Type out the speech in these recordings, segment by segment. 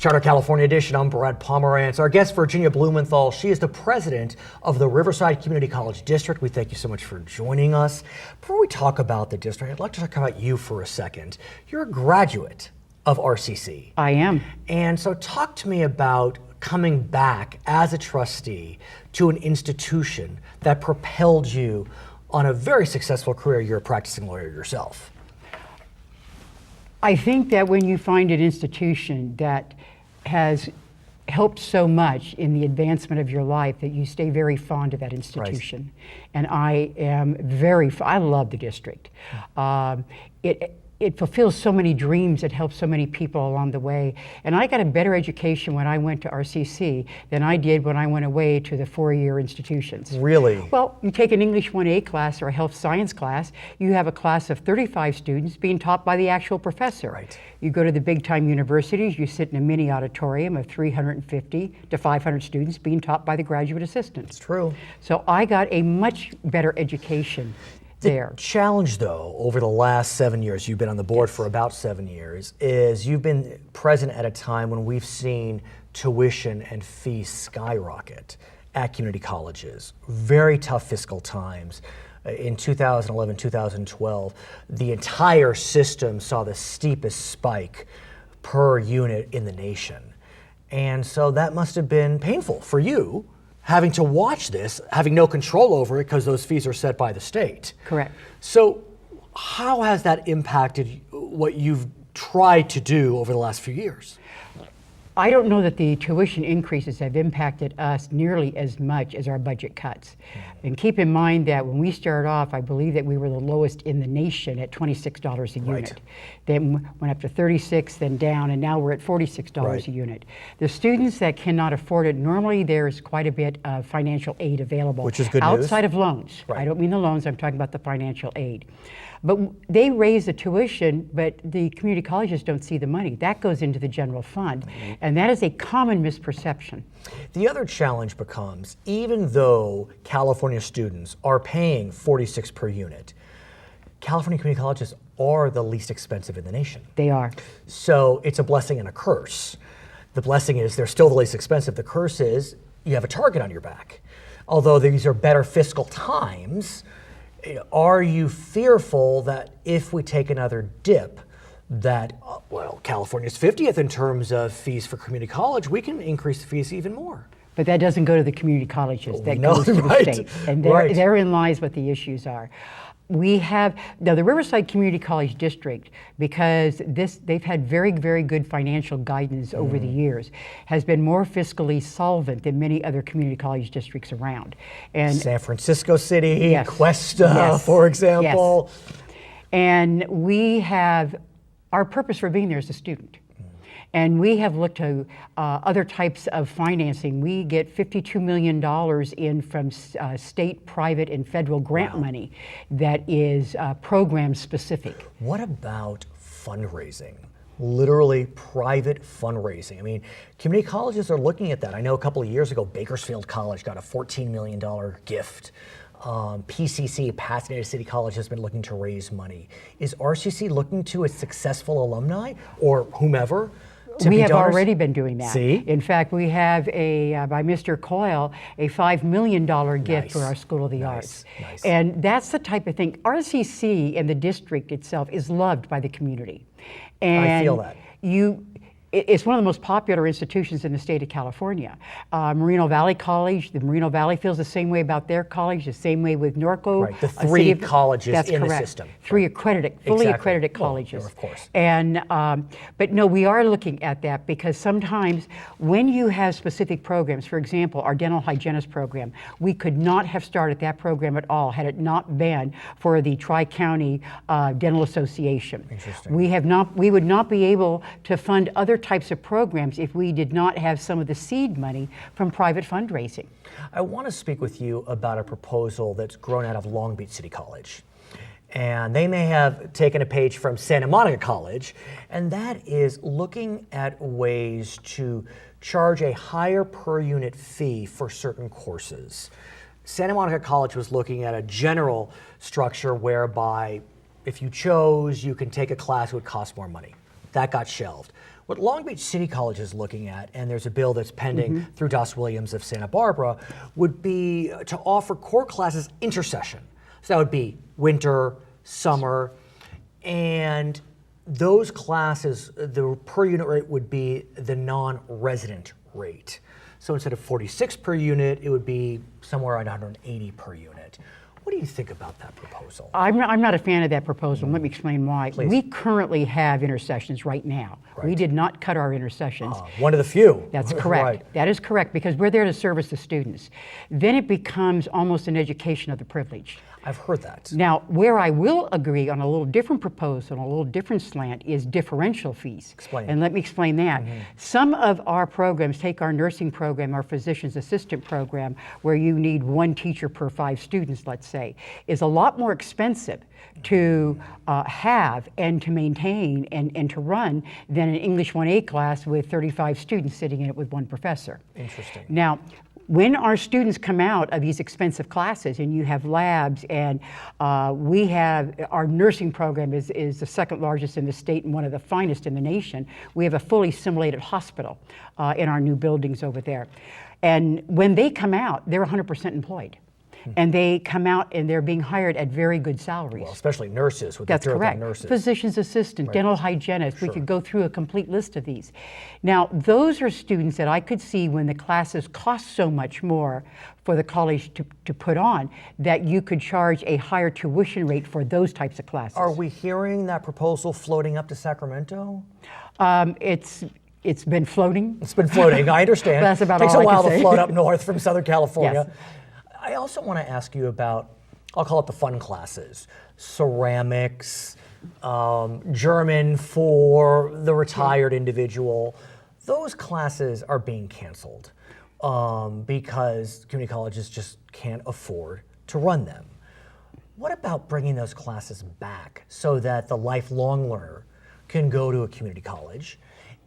Charter California Edition. I'm Brad Pomerance. Our guest, Virginia Blumenthal. She is the president of the Riverside Community College District. We thank you so much for joining us. Before we talk about the district, I'd like to talk about you for a second. You're a graduate of RCC. I am. And so talk to me about coming back as a trustee to an institution that propelled you on a very successful career. You're a practicing lawyer yourself. I think that when you find an institution that has helped so much in the advancement of your life, that you stay very fond of that institution. Right. And I am I love the district. It fulfills so many dreams. It helps so many people along the way. And I got a better education when I went to RCC than I did when I went away to the four-year institutions. Really? Well, you take an English 1A class or a health science class, you have a class of 35 students being taught by the actual professor. Right. You go to the big-time universities, you sit in a mini auditorium of 350 to 500 students being taught by the graduate assistant. It's true. So I got a much better education there. The challenge, though, over the last 7 years, you've been on the board for about 7 years, is you've been present at a time when we've seen tuition and fees skyrocket at community colleges. Very tough fiscal times. In 2011, 2012, the entire system saw the steepest spike per unit in the nation. And so that must have been painful for you, having to watch this, having no control over it because those fees are set by the state. Correct. So how has that impacted what you've tried to do over the last few years? I don't know that the tuition increases have impacted us nearly as much as our budget cuts. And keep in mind that when we started off, I believe that we were the lowest in the nation at $26 a unit. Right. Then went up to 36, then down, and now we're at $46 Right. a unit. The students that cannot afford it, normally there's quite a bit of financial aid available. Which is good outside news. of loans. Right. I don't mean the loans, I'm talking about the financial aid. But they raise the tuition, but the community colleges don't see the money. That goes into the general fund, and that is a common misperception. The other challenge becomes, even though California students are paying $46 per unit, California community colleges are the least expensive in the nation. They are. So it's a blessing and a curse. The blessing is they're still the least expensive. The curse is you have a target on your back. Although these are better fiscal times, are you fearful that if we take another dip, that, well, California's 50th in terms of fees for community college, we can increase the fees even more? But that doesn't go to the community colleges, that No, goes to right, the state. And right. therein lies what the issues are. We have, now the Riverside Community College District, because they've had very, very good financial guidance over the years, has been more fiscally solvent than many other community college districts around. And San Francisco City, Yes. Cuesta, Yes. for example. Yes. And we have, our purpose for being there is the student. And we have looked to other types of financing. We get $52 million in from state, private, and federal grant money that is program specific. What about fundraising? Literally private fundraising. I mean, community colleges are looking at that. I know a couple of years ago, Bakersfield College got a $14 million gift. PCC, Pasadena City College, has been looking to raise money. Is RCC looking to its successful alumni or whomever? We have already been doing that. See? In fact, we have by Mr. Coyle, a $5 million gift for our School of the Arts. Nice. And that's the type of thing. RCC and the district itself is loved by the community. And I feel that. It's one of the most popular institutions in the state of California. Moreno Valley College, the Moreno Valley feels the same way about their college, the same way with Norco. Right, the three colleges in the system. Three fully Exactly. accredited colleges. Well, of course. And, but no, we are looking at that because sometimes when you have specific programs, for example, our dental hygienist program, we could not have started that program at all had it not been for the Tri-County Dental Association. Interesting. We would not be able to fund other types of programs if we did not have some of the seed money from private fundraising. I want to speak with you about a proposal that's grown out of Long Beach City College. And they may have taken a page from Santa Monica College, and that is looking at ways to charge a higher per unit fee for certain courses. Santa Monica College was looking at a general structure whereby if you chose, you can take a class that would cost more money. That got shelved. What Long Beach City College is looking at, and there's a bill that's pending through Doss Williams of Santa Barbara, would be to offer core classes intersession. So that would be winter, summer, and those classes, the per unit rate would be the non-resident rate. So instead of 46 per unit, it would be somewhere around 180 per unit. What do you think about that proposal? I'm not a fan of that proposal. Let me explain why. Please. We currently have intercessions right now. We Right. did not cut our intercessions. One of the few. That's correct. Right. That is correct, because we're there to service the students. Then it becomes almost an education of the privilege. I've heard that. Now, where I will agree on a little different proposal, a little different slant, is differential fees. Explain. And let me explain that. Some of our programs, take our nursing program, our physician's assistant program, where you need one teacher per 5 students, let's say, is a lot more expensive to have and to maintain and to run than an English 1A class with 35 students sitting in it with one professor. Interesting. Now, when our students come out of these expensive classes and you have labs and we have, our nursing program is the second largest in the state and one of the finest in the nation. We have a fully simulated hospital in our new buildings over there. And when they come out, they're 100% employed. And they come out and they're being hired at very good salaries. Well, especially nurses with That's the dearth of correct. nurses. Physician's assistant, dental hygienist. We Sure. could go through a complete list of these. Now, those are students that I could see when the classes cost so much more for the college to put on, that you could charge a higher tuition rate for those types of classes. Are we hearing that proposal floating up to Sacramento? It's been floating. It's been floating, I understand. That's about Takes all a I can while to say. float up north from Southern California. Yes. I also want to ask you about, I'll call it the fun classes, ceramics, German for the retired individual. Those classes are being canceled because community colleges just can't afford to run them. What about bringing those classes back so that the lifelong learner can go to a community college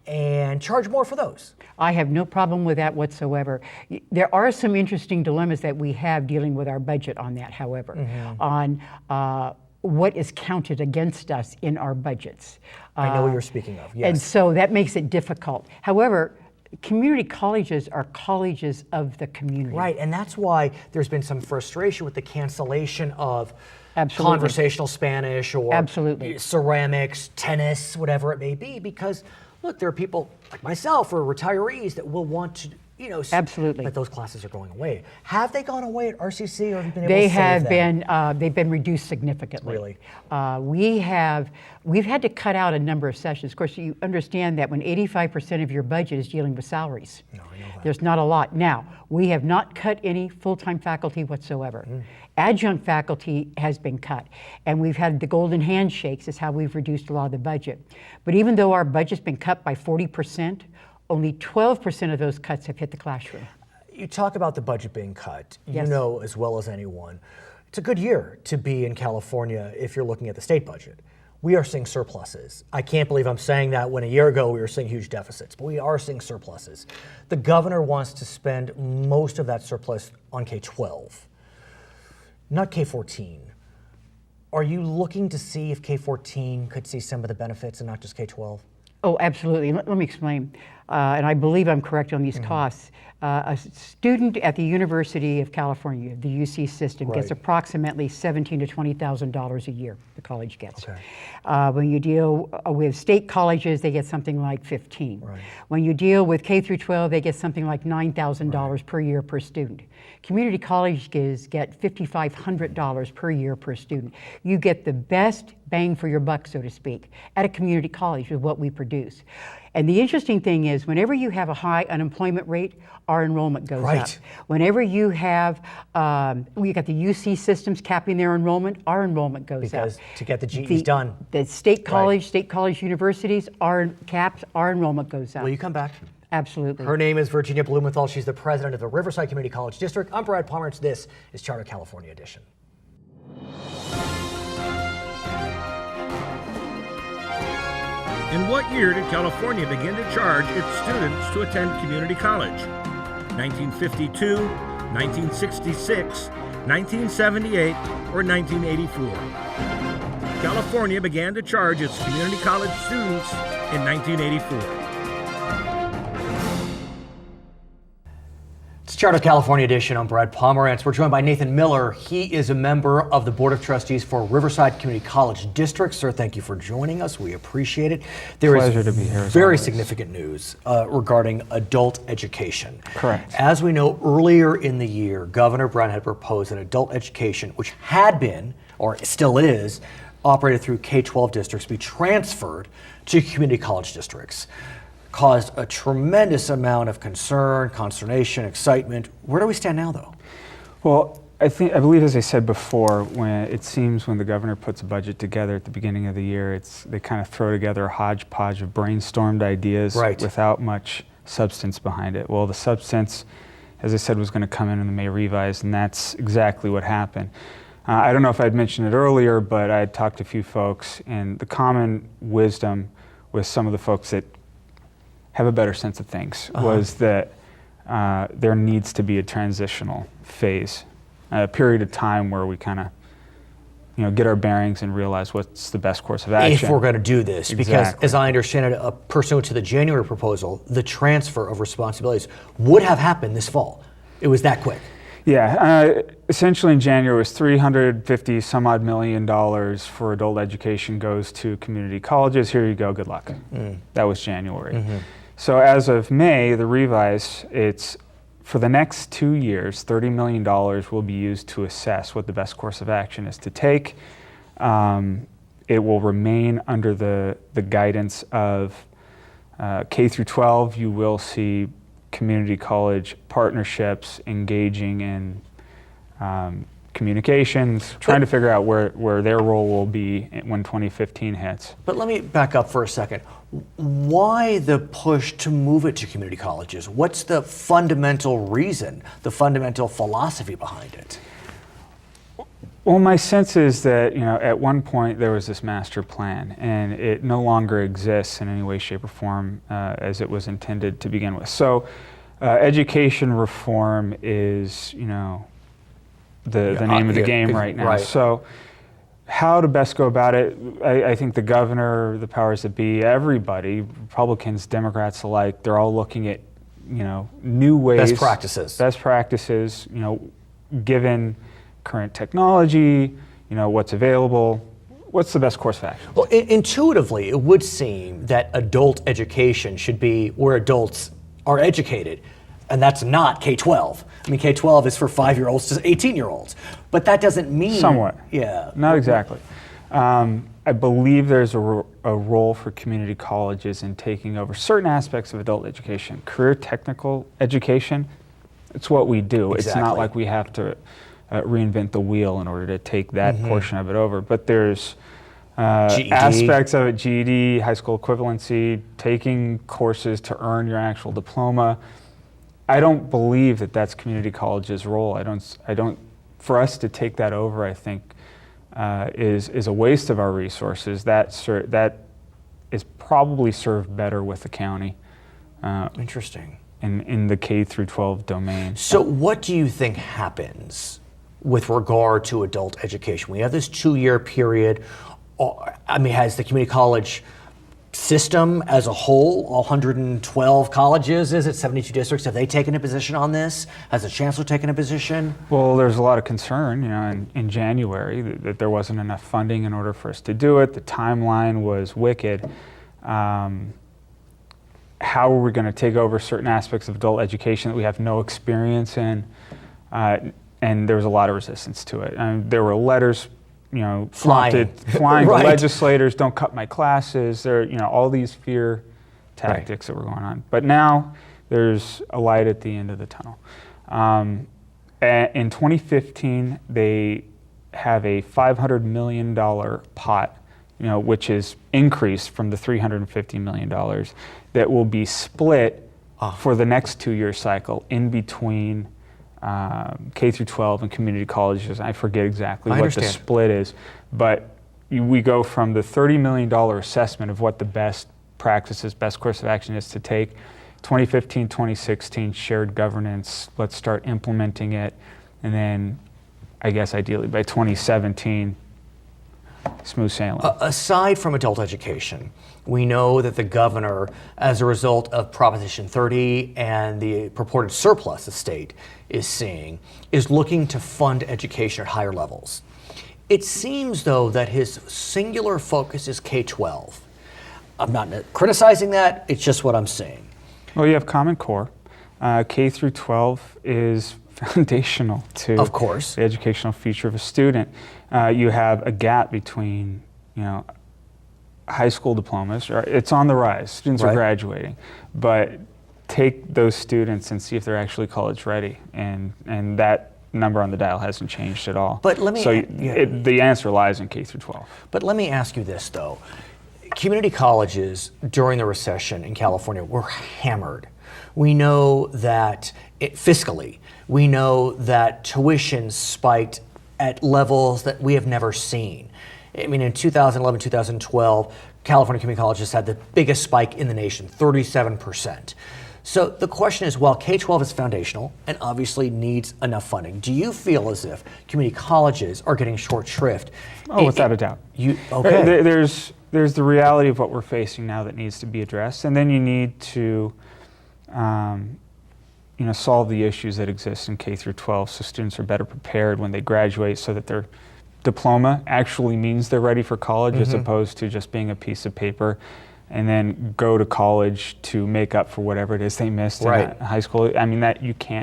and charge more for those? I have no problem with that whatsoever. There are some interesting dilemmas that we have dealing with our budget on that, however, on what is counted against us in our budgets. I know what you're speaking of, yes. And so that makes it difficult. However, community colleges are colleges of the community. Right, and that's why there's been some frustration with the cancellation of Absolutely. conversational Spanish or Absolutely. ceramics, tennis, whatever it may be, because look, there are people like myself or retirees that will want to, Absolutely. but those classes are going away. Have they gone away at RCC, or have you been able They to save have them? they've been reduced significantly. Really? We've had to cut out a number of sessions. Of course, you understand that when 85% of your budget is dealing with salaries, No, I know that. there's not a lot. Now, we have not cut any full-time faculty whatsoever. Adjunct faculty has been cut, and we've had the golden handshakes is how we've reduced a lot of the budget. But even though our budget's been cut by 40%, only 12% of those cuts have hit the classroom. You talk about the budget being cut. Yes. You know as well as anyone, it's a good year to be in California if you're looking at the state budget. We are seeing surpluses. I can't believe I'm saying that when a year ago we were seeing huge deficits, but we are seeing surpluses. The governor wants to spend most of that surplus on K-12, not K-14. Are you looking to see if K-14 could see some of the benefits and not just K-12? Oh, absolutely. Let me explain. And I believe I'm correct on these costs. A student at the University of California, the UC system, gets Right. approximately $17,000 to $20,000 a year. The college gets. Okay. When you deal with state colleges, they get something like 15. Right. When you deal with K through 12, they get something like $9,000 per year per student. Community colleges get $5,500 per year per student. You get the best bang for your buck, so to speak, at a community college with what we produce. And the interesting thing is, whenever you have a high unemployment rate, our enrollment goes Right. up. Whenever you have, we got the UC systems capping their enrollment, our enrollment goes up. Because to get the GEs done. The state college universities, our caps, our enrollment goes up. Will you come back? Absolutely. Her name is Virginia Blumenthal. She's the president of the Riverside Community College District. I'm Brad Pomerance. This is Charter California Edition. In what year did California begin to charge its students to attend community college? 1952, 1966, 1978, or 1984? California began to charge its community college students in 1984. Charter California edition. I'm Brad Pomerance. We're joined by Nathan Miller. He is a member of the Board of Trustees for Riverside Community College District. Sir, thank you for joining us. We appreciate it. There Pleasure is to be here, as very always. significant news regarding adult education. Correct. As we know, earlier in the year, Governor Brown had proposed that adult education, which had been, or still is, operated through K-12 districts, be transferred to community college districts. Caused a tremendous amount of concern, consternation, excitement. Where do we stand now, though? Well, I believe, as I said before, when the governor puts a budget together at the beginning of the year, they kind of throw together a hodgepodge of brainstormed ideas without much substance behind it. Well, the substance, as I said, was going to come in the May revise, and that's exactly what happened. I don't know if I'd mentioned it earlier, but I had talked to a few folks, and the common wisdom with some of the folks that have a better sense of things was that there needs to be a transitional phase, a period of time where we kind of get our bearings and realize what's the best course of action. If we're going to do this, because Exactly. as I understand it, pursuant to the January proposal, the transfer of responsibilities would have happened this fall. It was that quick. Yeah, essentially in January it was $350 some odd million for adult education goes to community colleges. Here you go, good luck. That was January. So as of May, the revise, it's for the next 2 years, $30 million will be used to assess what the best course of action is to take. It will remain under the guidance of K through 12. You will see community college partnerships engaging in communications, trying to figure out where their role will be when 2015 hits. But let me back up for a second. Why the push to move it to community colleges? What's the fundamental reason, the fundamental philosophy behind it? Well, my sense is that at one point there was this master plan, and it no longer exists in any way, shape, or form as it was intended to begin with. So, education reform is the name of the game right now. Right. So, how to best go about it? I think the governor, the powers that be, everybody, Republicans, Democrats alike, they're all looking at new ways, Best practices. Given current technology, what's available, what's the best course of action? Well, intuitively, it would seem that adult education should be where adults are educated, and that's not K-12. I mean, K-12 is for 5-year-olds to 18-year-olds, but that doesn't mean... Somewhat. Yeah. Not exactly. I believe there's a role for community colleges in taking over certain aspects of adult education. Career technical education, it's what we do. Exactly. It's not like we have to reinvent the wheel in order to take that portion of it over. But there's GED. aspects of it, GED, high school equivalency, taking courses to earn your actual diploma. I don't believe that that's community college's role. I don't. For us to take that over, I think, is a waste of our resources. That is probably served better with the county. Interesting. In the K through 12 domain. So what do you think happens with regard to adult education? We have this 2-year period. Has the community college system as a whole, all 112 colleges, is it 72 districts, have they taken a position on this? Has the chancellor taken a position? Well, there's a lot of concern, in January that there wasn't enough funding in order for us to do it. The timeline was wicked. How are we going to take over certain aspects of adult education that we have no experience in? And there was a lot of resistance to it. There were letters flying Right. to legislators, don't cut my classes. There, all these fear tactics that were going on. But now there's a light at the end of the tunnel. In 2015, they have a $500 million pot, which is increased from the $350 million that will be split for the next 2-year cycle in between K through 12 and community colleges. I forget exactly what the split is, but we go from the $30 million assessment of what the best practices, best course of action is to take. 2015, 2016, shared governance, let's start implementing it. And then I guess ideally by 2017, smooth sailing. Aside from adult education, we know that the governor, as a result of Proposition 30 and the purported surplus the state is seeing, is looking to fund education at higher levels. It seems, though, that his singular focus is K-12. I'm not criticizing that, it's just what I'm seeing. Well, you have Common Core. K through 12 is foundational to of course. The educational future of a student. You have a gap between, high school diplomas. It's on the rise. Students are graduating, but take those students and see if they're actually college ready, and that number on the dial hasn't changed at all. But let me. The answer lies in K through 12. But let me ask you this, though. Community colleges during the recession in California were hammered. We know that fiscally, we know that tuition spiked at levels that we have never seen. I mean, in 2011, 2012, California community colleges had the biggest spike in the nation, 37%. So the question is, while K-12 is foundational and obviously needs enough funding, do you feel as if community colleges are getting short shrift? Oh, without a doubt. Okay. There's the reality of what we're facing now that needs to be addressed, and then you need to solve the issues that exist in K through 12 so students are better prepared when they graduate, so that their diploma actually means they're ready for college, as opposed to just being a piece of paper and then go to college to make up for whatever it is they missed in high school. I mean,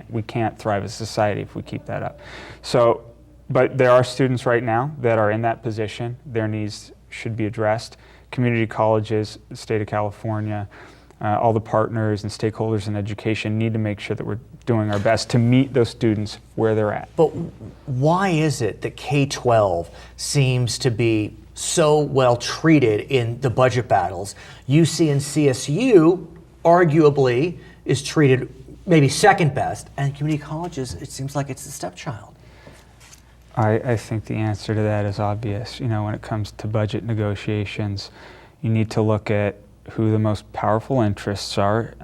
we can't thrive as a society if we keep that up. So, but there are students right now that are in that position. Their needs should be addressed. Community colleges, the state of California, all the partners and stakeholders in education need to make sure that we're doing our best to meet those students where they're at. But why is it that K-12 seems to be so well treated in the budget battles? UC and CSU arguably is treated maybe second best, and community colleges, it seems like it's the stepchild. I think the answer to that is obvious. When it comes to budget negotiations, you need to look at who the most powerful interests are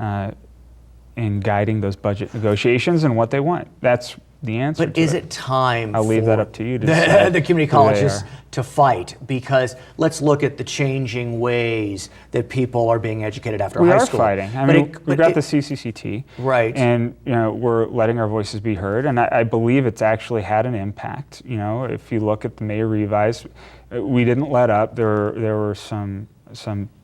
in guiding those budget negotiations and what they want. That's the answer. But is it time I'll leave that up to you to decide the community colleges to fight? Because let's look at the changing ways that people are being educated after high school. We are fighting. I mean, we've got the CCCT, right? And we're letting our voices be heard, and I believe it's actually had an impact. If you look at the May revise, we didn't let up. There were some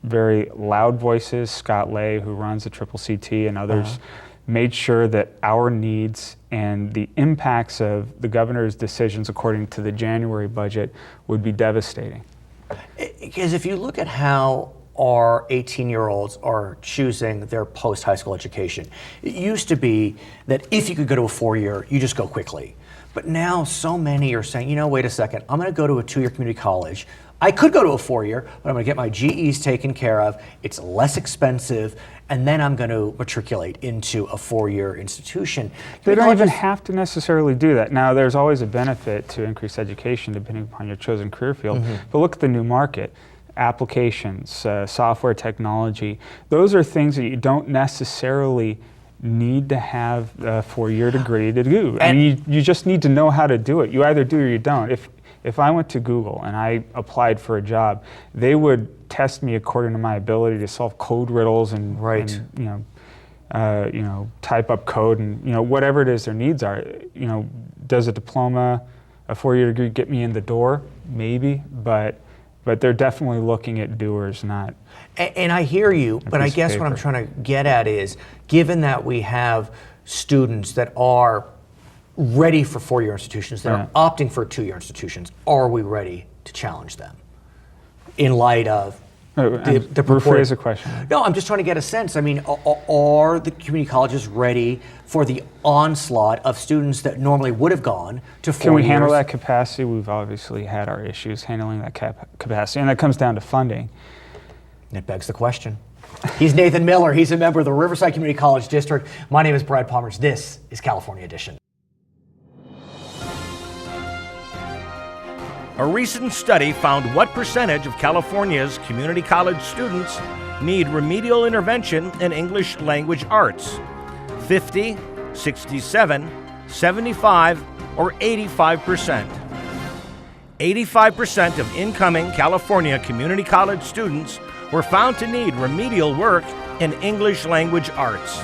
very loud voices. Scott Lay, who runs the CCCT, and others made sure that our needs and the impacts of the governor's decisions according to the January budget would be devastating. Because if you look at how our 18-year-olds are choosing their post-high school education, it used to be that if you could go to a 4-year, you just go quickly. But now so many are saying, wait a second, I'm going to go to a 2-year community college. I could go to a 4-year, but I'm going to get my GEs taken care of. It's less expensive, and then I'm going to matriculate into a 4-year institution. They don't even have to necessarily do that. Now, there's always a benefit to increased education depending upon your chosen career field, but look at the new market. Applications, software technology, those are things that you don't necessarily need to have a 4-year degree to do. I mean, you just need to know how to do it. You either do or you don't. If I went to Google and I applied for a job, they would test me according to my ability to solve code riddles and type up code and whatever it is their needs are. Does a diploma, a 4-year degree get me in the door? Maybe, but they're definitely looking at doers, not. And I hear you, but I guess what I'm trying to get at is, given that we have students that are ready for 4-year institutions, that are opting for 2-year institutions, are we ready to challenge them in light of the rephrase the question? No, I'm just trying to get a sense. I mean, are the community colleges ready for the onslaught of students that normally would have gone to 4 years? Can we handle that capacity? We've obviously had our issues handling that capacity, and that comes down to funding. It begs the question. He's Nathan Miller. He's a member of the Riverside Community College District. My name is Brad Pomerance. This is California Edition. A recent study found what percentage of California's community college students need remedial intervention in English language arts. 50, 67, 75, or 85%. 85% of incoming California community college students were found to need remedial work in English language arts.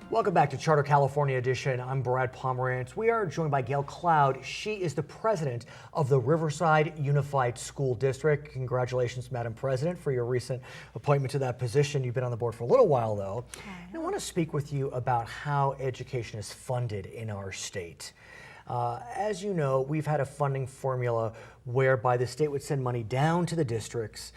Welcome back to Charter California Edition. I'm Brad Pomerance. We are joined by Gayle Cloud. She is the president of the Riverside Unified School District. Congratulations, Madam President, for your recent appointment to that position. You've been on the board for a little while, though. I want to speak with you about how education is funded in our state. As you know, we've had a funding formula whereby the state would send money down to the districts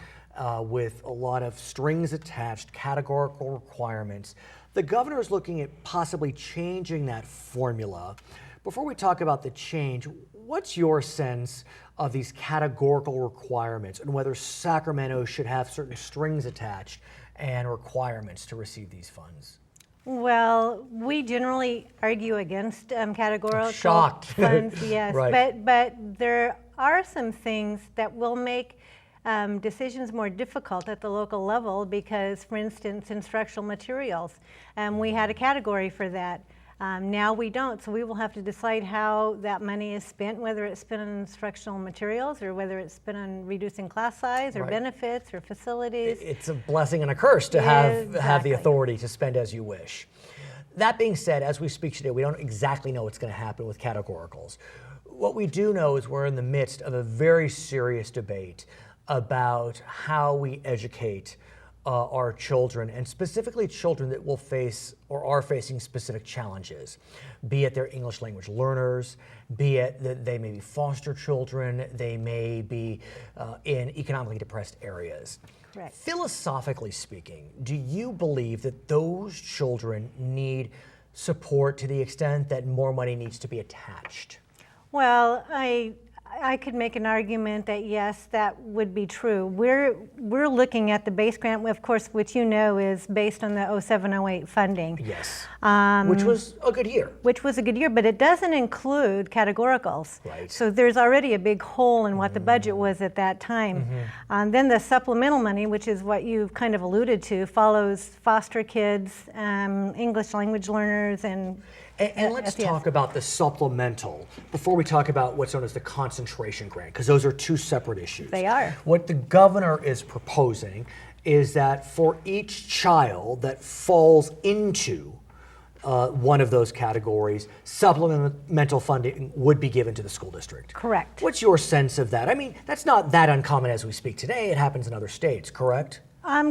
with a lot of strings attached, categorical requirements. The governor is looking at possibly changing that formula. Before we talk about the change, what's your sense of these categorical requirements and whether Sacramento should have certain strings attached and requirements to receive these funds? Well, we generally argue against categorical funds, yes, right. but there are some things that will make decisions more difficult at the local level because, for instance, instructional materials, we had a category for that. Now we don't, so we will have to decide how that money is spent, whether it's spent on instructional materials or whether it's spent on reducing class size or benefits or facilities. It's a blessing and a curse to have the authority to spend as you wish. That being said, as we speak today, we don't exactly know what's going to happen with categoricals. What we do know is we're in the midst of a very serious debate about how we educate our children, and specifically children that will face or are facing specific challenges, be it they're English language learners, be it that they may be foster children, they may be in economically depressed areas. Correct. Philosophically speaking, do you believe that those children need support to the extent that more money needs to be attached? Well, I could make an argument that yes, that would be true. We're looking at the base grant, of course, which you know is based on the 07-08 funding. Yes, which was a good year. Which was a good year, but it doesn't include categoricals. Right. So there's already a big hole in what the budget was at that time. Then the supplemental money, which is what you've kind of alluded to, follows foster kids, English language learners, and let's talk about the supplemental before we talk about what's known as the concentration grant, because those are two separate issues. They are. What the governor is proposing is that for each child that falls into one of those categories, supplemental funding would be given to the school district. Correct. What's your sense of that? I mean, that's not that uncommon as we speak today. It happens in other states, correct?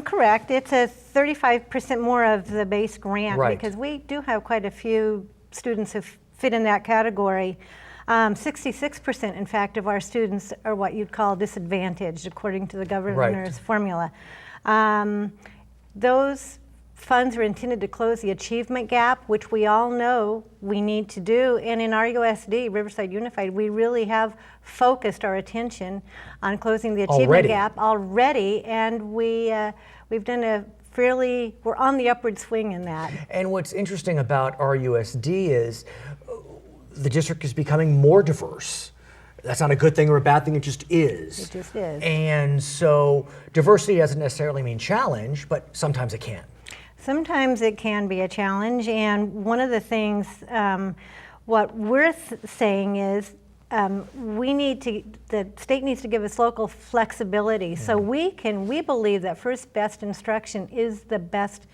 Correct. It's a 35% more of the base grant because we do have quite a few students who fit in that category. 66%, in fact, of our students are what you'd call disadvantaged, according to the governor's formula. Those funds are intended to close the achievement gap, which we all know we need to do. And in RUSD, Riverside Unified, we really have focused our attention on closing the achievement gap already, and we've done we're on the upward swing in that. And what's interesting about RUSD is the district is becoming more diverse. That's not a good thing or a bad thing, it just is. It just is. And so diversity doesn't necessarily mean challenge, but sometimes it can. Sometimes it can be a challenge, and one of the things, what we're saying is the state needs to give us local flexibility so we believe that first best instruction is the best,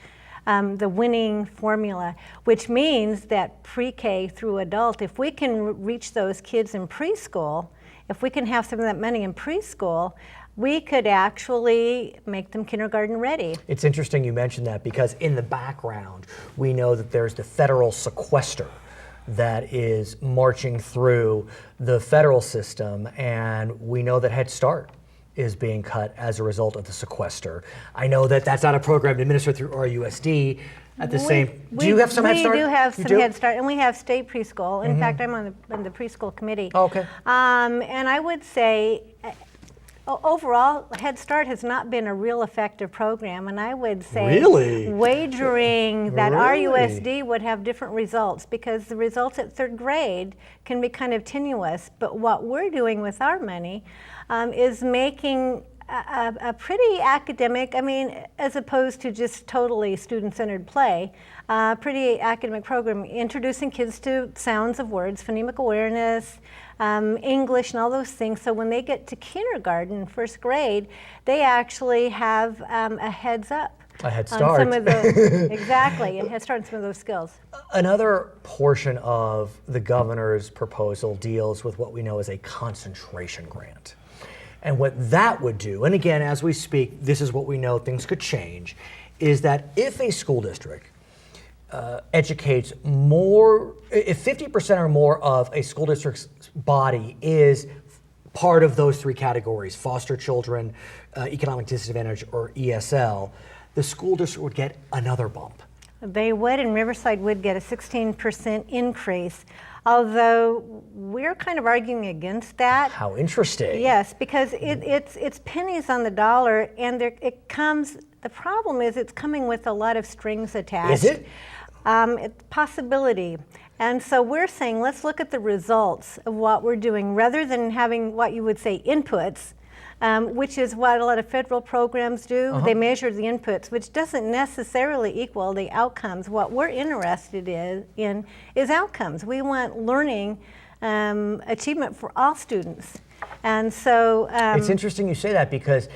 the winning formula, which means that pre-K through adult, if we can reach those kids in preschool, if we can have some of that money in preschool, we could actually make them kindergarten ready. It's interesting you mentioned that because in the background, we know that there's the federal sequester that is marching through the federal system, and we know that Head Start is being cut as a result of the sequester. I know that that's not a program administered through RUSD. At the do you have some Head Start? We do have some Head Start, and we have state preschool. In fact, I'm on the preschool committee. Oh, okay. And I would say, overall, Head Start has not been a real effective program, and I would say wagering that RUSD would have different results because the results at third grade can be kind of tenuous, but what we're doing with our money is making a pretty academic, I mean, as opposed to just totally student-centered play, pretty academic program, introducing kids to sounds of words, phonemic awareness, English and all those things. So when they get to kindergarten, first grade, they actually have a heads up. A head On start. some of those, exactly, a head start on some of those skills. Another portion of the governor's proposal deals with what we know as a concentration grant. And what that would do, and again, as we speak, this is what we know, things could change, is that if a school district educates more, if 50% or more of a school district's body is part of those three categories, foster children, economic disadvantage, or ESL, the school district would get another bump. They would, and Riverside would get a 16% increase, although we're kind of arguing against that. How interesting. Yes, because it's pennies on the dollar, and it comes, the problem is it's coming with a lot of strings attached. Is it? It's possibility. And so we're saying, let's look at the results of what we're doing, rather than having what you would say inputs, which is what a lot of federal programs do. They measure the inputs, which doesn't necessarily equal the outcomes. What we're interested in is outcomes. We want learning achievement for all students. And so it's interesting you say that, because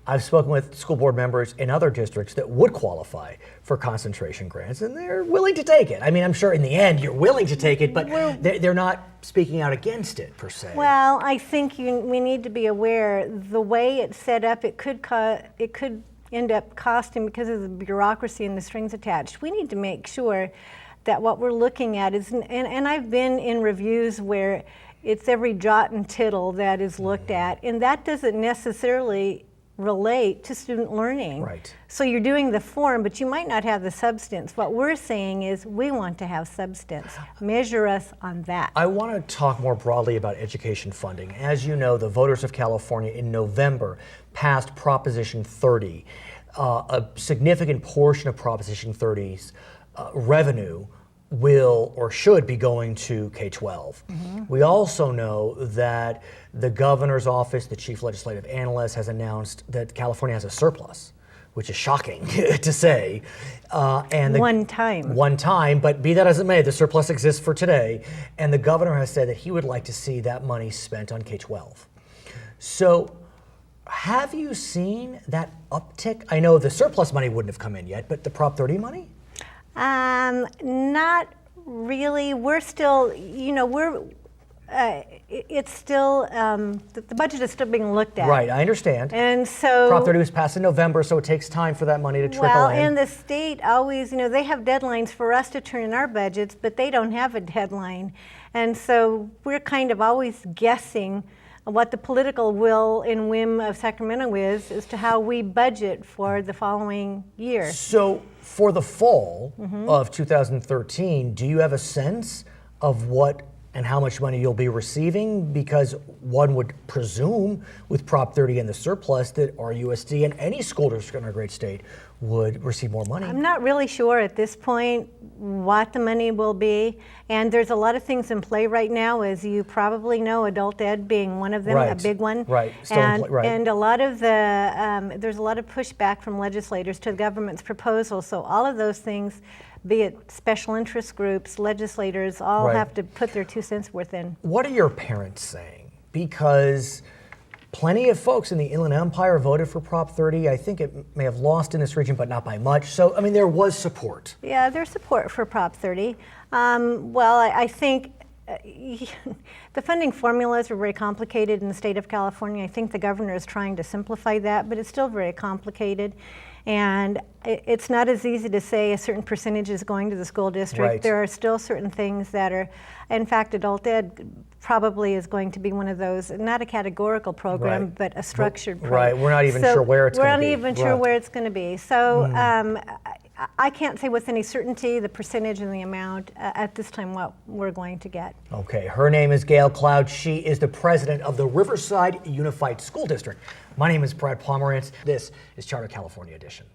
I've spoken with school board members in other districts that would qualify for concentration grants, and they're willing to take it. I mean, I'm sure in the end you're willing to take it, but they're not speaking out against it per se. Well, I think we need to be aware the way it's set up, it could end up costing, because of the bureaucracy and the strings attached. We need to make sure that what we're looking at is, and I've been in reviews where it's every jot and tittle that is looked at, and that doesn't necessarily relate to student learning. Right. So you're doing the form, but you might not have the substance. What we're saying is we want to have substance. Measure us on that. I want to talk more broadly about education funding. As you know, the voters of California in November passed Proposition 30. A significant portion of Proposition 30's revenue will or should be going to K-12. We also know that the governor's office, the chief legislative analyst, has announced that California has a surplus, which is shocking to say. And One time, but be that as it may, the surplus exists for today, and the governor has said that he would like to see that money spent on K-12. So have you seen that uptick? I know the surplus money wouldn't have come in yet, but the Prop 30 money? Not really. We're still, it's still, the budget is still being looked at. Right, I understand. And so Prop 30 was passed in November, so it takes time for that money to trickle well, in. and the state always, they have deadlines for us to turn in our budgets, but they don't have a deadline. And so we're kind of always guessing what the political will and whim of Sacramento is as to how we budget for the following year. So for the fall of 2013, do you have a sense of what and how much money you'll be receiving? Because one would presume with Prop 30 and the surplus that RUSD and any school district in our great state would receive more money. I'm not really sure at this point what the money will be, and there's a lot of things in play right now, as you probably know, adult ed being one of them, a big one. Right, still and, in play, right. And a lot of the, there's a lot of pushback from legislators to the government's proposal, so all of those things, be it special interest groups, legislators, all have to put their 2 cents worth in. What are your parents saying? Because plenty of folks in the Inland Empire voted for Prop 30. I think it may have lost in this region, but not by much. So, I mean, there was support. Yeah, there's support for Prop 30. Well, I think the funding formulas are very complicated in the state of California. I think the governor is trying to simplify that, but it's still very complicated. And it's not as easy to say a certain percentage is going to the school district. Right. There are still certain things that are, in fact, adult ed probably is going to be one of those, not a categorical program, but a structured program. Right, we're not even sure where it's going to be. We're not even sure where it's going to be. So I can't say with any certainty the percentage and the amount at this time what we're going to get. Okay, her name is Gayle Cloud. She is the president of the Riverside Unified School District. My name is Brad Pomerance. This is Charter California Edition.